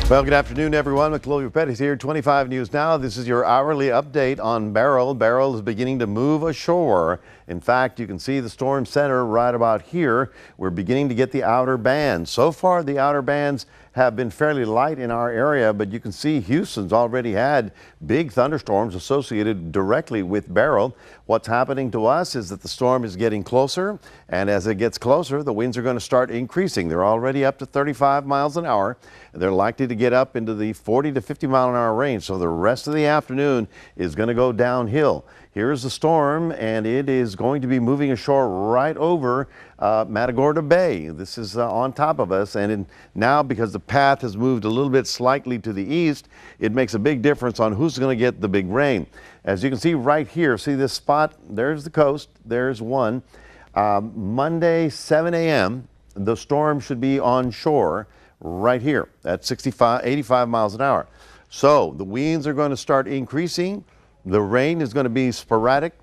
Well, good afternoon, everyone. Maclovio Perez here, 25 News Now. This is your hourly update on Beryl. Beryl is beginning to move ashore. In fact, you can see the storm center right about here. We're beginning to get the outer bands. So far, the outer bands have been fairly light in our area, but you can see Houston's already had big thunderstorms associated directly with Beryl. What's happening to us is that the storm is getting closer, and as it gets closer, the winds are going to start increasing. They're already up to 35 miles an hour. They're likely to get up into the 40 to 50 mile an hour range, so the rest of the afternoon is going to go downhill. Here's the storm, and it is going to be moving ashore right over Matagorda Bay. This is on top of us, and now because the path has moved a little bit slightly to the east, it makes a big difference on who's going to get the big rain. As you can see right here, see this spot? There's the coast. There's one. Monday, 7 a.m., the storm should be on shore right here at 85 miles an hour. So the winds are going to start increasing. The rain is going to be sporadic,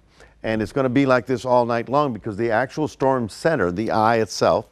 and it's going to be like this all night long because the actual storm center, the eye itself,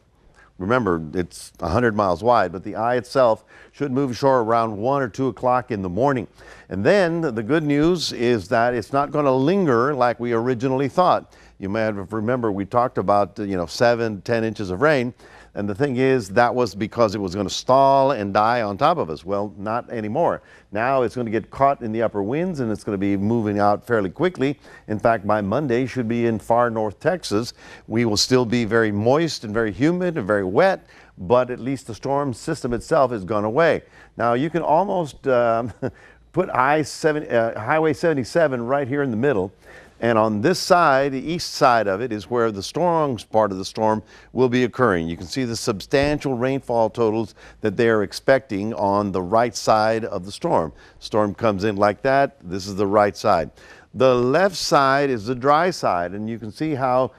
remember it's 100 miles wide, but the eye itself should move ashore around 1 or 2 o'clock in the morning. And then the good news is that it's not going to linger like we originally thought. You may remember we talked about 7, 10 inches of rain. And the thing is, that was because it was going to stall and die on top of us. Well, not anymore. Now it's going to get caught in the upper winds, and it's going to be moving out fairly quickly. In fact, by Monday, should be in far north Texas. We will still be very moist and very humid and very wet, but at least the storm system itself has gone away. Now, you can almost put Highway 77 right here in the middle. And on this side, the east side of it, is where the strong part of the storm will be occurring. You can see the substantial rainfall totals that they are expecting on the right side of the storm. Storm comes in like that. This is the right side. The left side is the dry side, and you can see how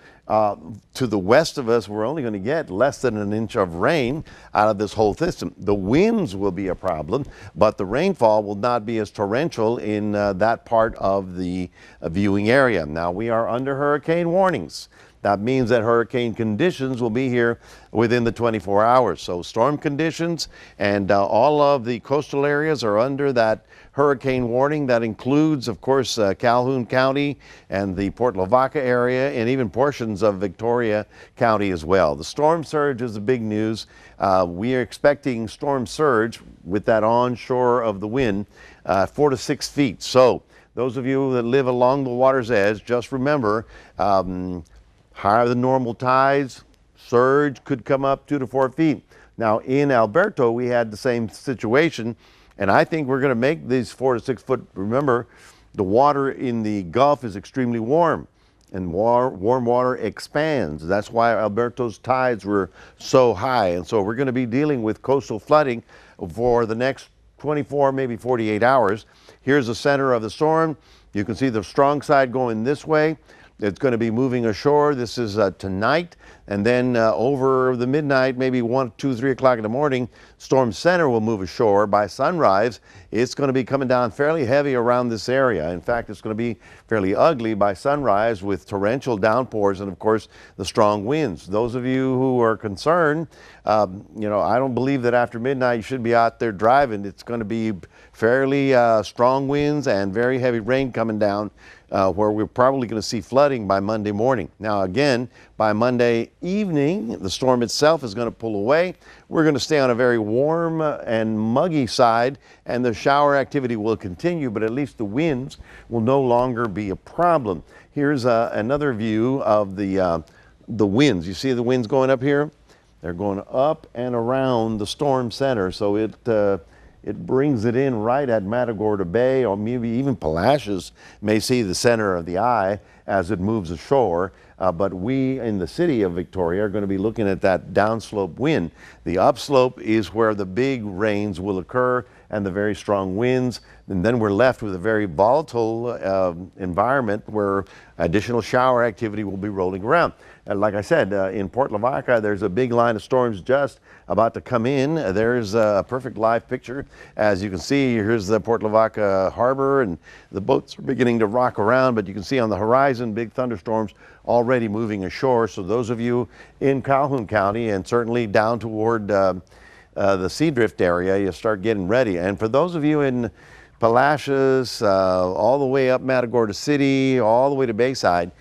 to the west of us, we're only going to get less than an inch of rain out of this whole system. The winds will be a problem, but the rainfall will not be as torrential in that part of the viewing area. Now, we are under hurricane warnings. That means that hurricane conditions will be here within the 24 hours. So storm conditions and all of the coastal areas are under that hurricane warning. That includes, of course, Calhoun County and the Port Lavaca area, and even portions of Victoria County as well. The storm surge is the big news. We are expecting storm surge with that onshore of the wind, 4 to 6 feet. So those of you that live along the water's edge, just remember, higher than normal tides, surge could come up 2 to 4 feet. Now in Alberto, we had the same situation, and I think we're going to make these 4 to 6 foot. Remember, the water in the Gulf is extremely warm, and warm water expands. That's why Alberto's tides were so high. And so we're going to be dealing with coastal flooding for the next 24, maybe 48 hours. Here's the center of the storm. You can see the strong side going this way. It's going to be moving ashore. This is tonight, and then over the midnight, maybe 1, 2, 3 o'clock in the morning, storm center will move ashore. By sunrise, it's going to be coming down fairly heavy around this area. In fact, it's going to be fairly ugly by sunrise with torrential downpours and, of course, the strong winds. Those of you who are concerned, I don't believe that after midnight you should be out there driving. It's going to be fairly strong winds and very heavy rain coming down, where we're probably going to see flooding by Monday morning. Now, again, by Monday evening, the storm itself is going to pull away. We're going to stay on a very warm and muggy side, and the shower activity will continue, but at least the winds will no longer be a problem. Here's another view of the winds. You see the winds going up here? They're going up and around the storm center, so it brings it in right at Matagorda Bay, or maybe even Palacios may see the center of the eye as it moves ashore. But we in the city of Victoria are going to be looking at that downslope wind. The upslope is where the big rains will occur and the very strong winds. And then we're left with a very volatile environment where additional shower activity will be rolling around. And like I said, in Port Lavaca, there's a big line of storms just about to come in. There's a perfect live picture. As you can see, here's the Port Lavaca harbor, and the boats are beginning to rock around, but you can see on the horizon big thunderstorms already moving ashore. So those of you in Calhoun County and certainly down toward the sea drift area, you start getting ready. And for those of you in Palacios, all the way up Matagorda City, all the way to Bayside,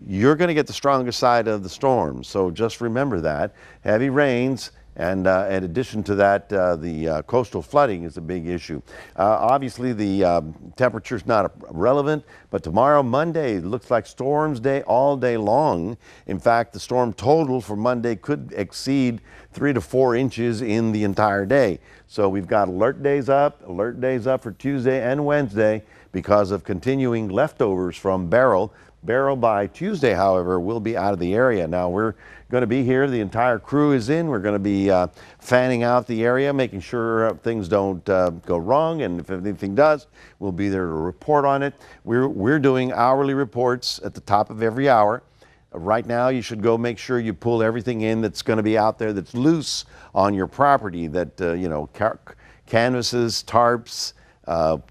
you're going to get the strongest side of the storm. So just remember that. Heavy rains, and in addition to that, the coastal flooding is a big issue. Obviously, the temperature's not relevant, but tomorrow, Monday, looks like storms day all day long. In fact, the storm total for Monday could exceed 3 to 4 inches in the entire day. So we've got alert days up for Tuesday and Wednesday because of continuing leftovers from Beryl. Beryl by Tuesday, however, will be out of the area. Now we're going to be here. The entire crew is in. We're going to be fanning out the area, making sure things don't go wrong. And if anything does, we'll be there to report on it. We're doing hourly reports at the top of every hour. Right now, you should go make sure you pull everything in that's going to be out there that's loose on your property, that, canvases, tarps,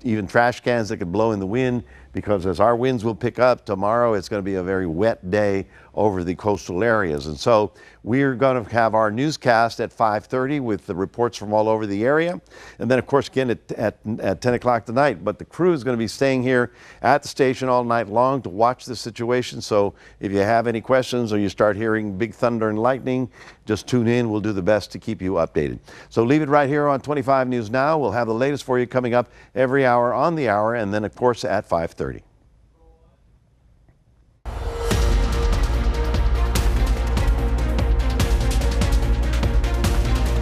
even trash cans that could blow in the wind, because as our winds will pick up tomorrow, it's going to be a very wet day over the coastal areas. And so we're going to have our newscast at 5:30 with the reports from all over the area. And then, of course, again at 10 o'clock tonight. But the crew is going to be staying here at the station all night long to watch the situation. So if you have any questions or you start hearing big thunder and lightning, just tune in. We'll do the best to keep you updated. So leave it right here on 25 News Now. We'll have the latest for you coming up every hour on the hour, and then, of course, at 5:30.